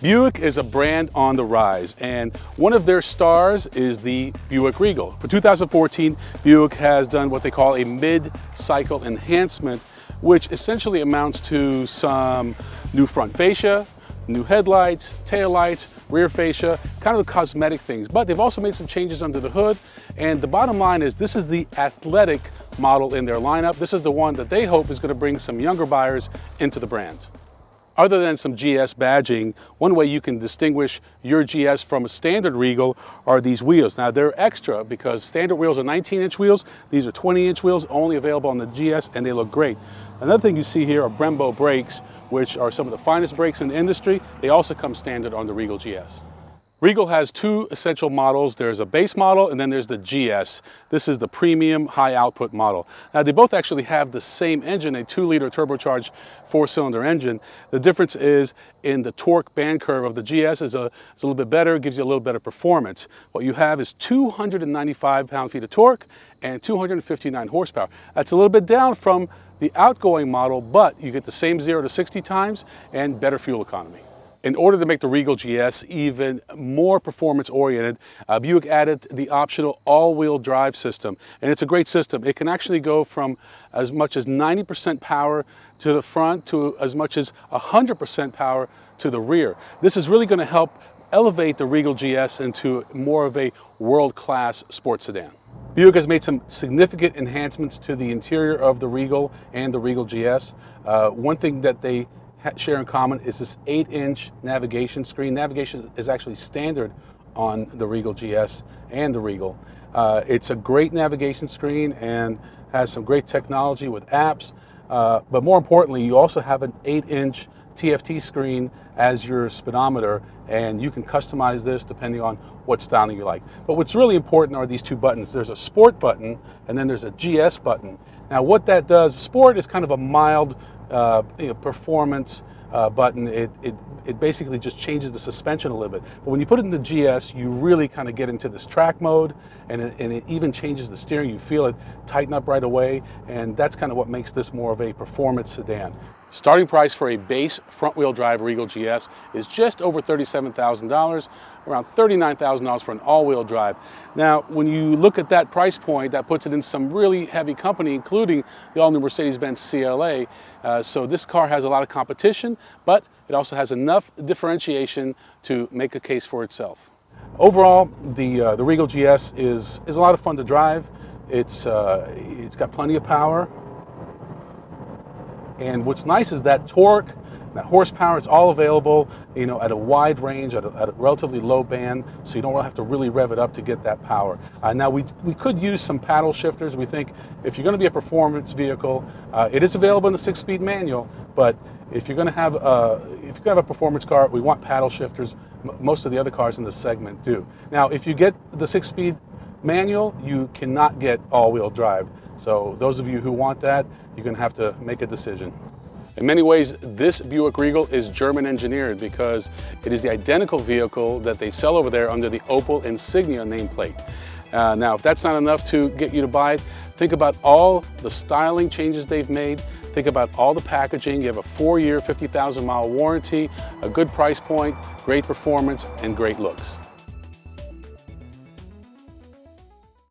Buick is a brand on the rise, and one of their stars is the Buick Regal. For 2014, Buick has done what they call a mid-cycle enhancement, which essentially amounts to some new front fascia, new headlights, taillights, rear fascia, kind of cosmetic things. But they've also made some changes under the hood, and the bottom line is this is the athletic model in their lineup. This is the one that they hope is going to bring some younger buyers into the brand. Other than some GS badging, one way you can distinguish your GS from a standard Regal are these wheels. Now they're extra because standard wheels are 19-inch wheels. These are 20-inch wheels, only available on the GS, and they look great. Another thing you see here are Brembo brakes, which are some of the finest brakes in the industry. They also come standard on the Regal GS. Regal has two essential models. There's a base model and then there's the GS. This is the premium high output model. Now they both actually have the same engine, a 2-liter turbocharged 4-cylinder engine. The difference is in the torque band curve of the GS is a little bit better, gives you a little better performance. What you have is 295 pound-feet of torque and 259 horsepower. That's a little bit down from the outgoing model, but you get the same 0 to 60 times and better fuel economy. In order to make the Regal GS even more performance-oriented, Buick added the optional all-wheel drive system. And it's a great system. It can actually go from as much as 90% power to the front to as much as 100% power to the rear. This is really going to help elevate the Regal GS into more of a world-class sports sedan. Buick has made some significant enhancements to the interior of the Regal and the Regal GS. One thing that they share in common is this 8-inch navigation screen. Navigation is actually standard on the Regal GS and the Regal. It's a great navigation screen and has some great technology with apps, but more importantly, you also have an 8-inch TFT screen as your speedometer, and you can customize this depending on what styling you like. But what's really important are these two buttons. There's a Sport button and then there's a GS button. Now what that does, Sport is kind of a mild performance button. It basically just changes the suspension a little bit. But when you put it in the GS, you really kind of get into this track mode, and it even changes the steering. You feel it tighten up right away, and that's kind of what makes this more of a performance sedan. Starting price for a base front-wheel drive Regal GS is just over $37,000, around $39,000 for an all-wheel drive. Now, when you look at that price point, that puts it in some really heavy company, including the all-new Mercedes-Benz CLA. So this car has a lot of competition, but it also has enough differentiation to make a case for itself. Overall, the Regal GS is a lot of fun to drive. It's got plenty of power. And what's nice is that torque, that horsepower, it's all available, at a wide range, at a relatively low band, so you don't have to really rev it up to get that power. Now we could use some paddle shifters. We think if you're going to be a performance vehicle, it is available in the 6-speed manual, but if you're going to have a performance car, we want paddle shifters. Most of the other cars in this segment do. Now, if you get the 6-speed manual, you cannot get all-wheel drive. So those of you who want that, you're going to have to make a decision. In many ways, this Buick Regal is German engineered because it is the identical vehicle that they sell over there under the Opel Insignia nameplate. Now, if that's not enough to get you to buy it, think about all the styling changes they've made. Think about all the packaging. You have a 4-year, 50,000-mile warranty, a good price point, great performance, and great looks.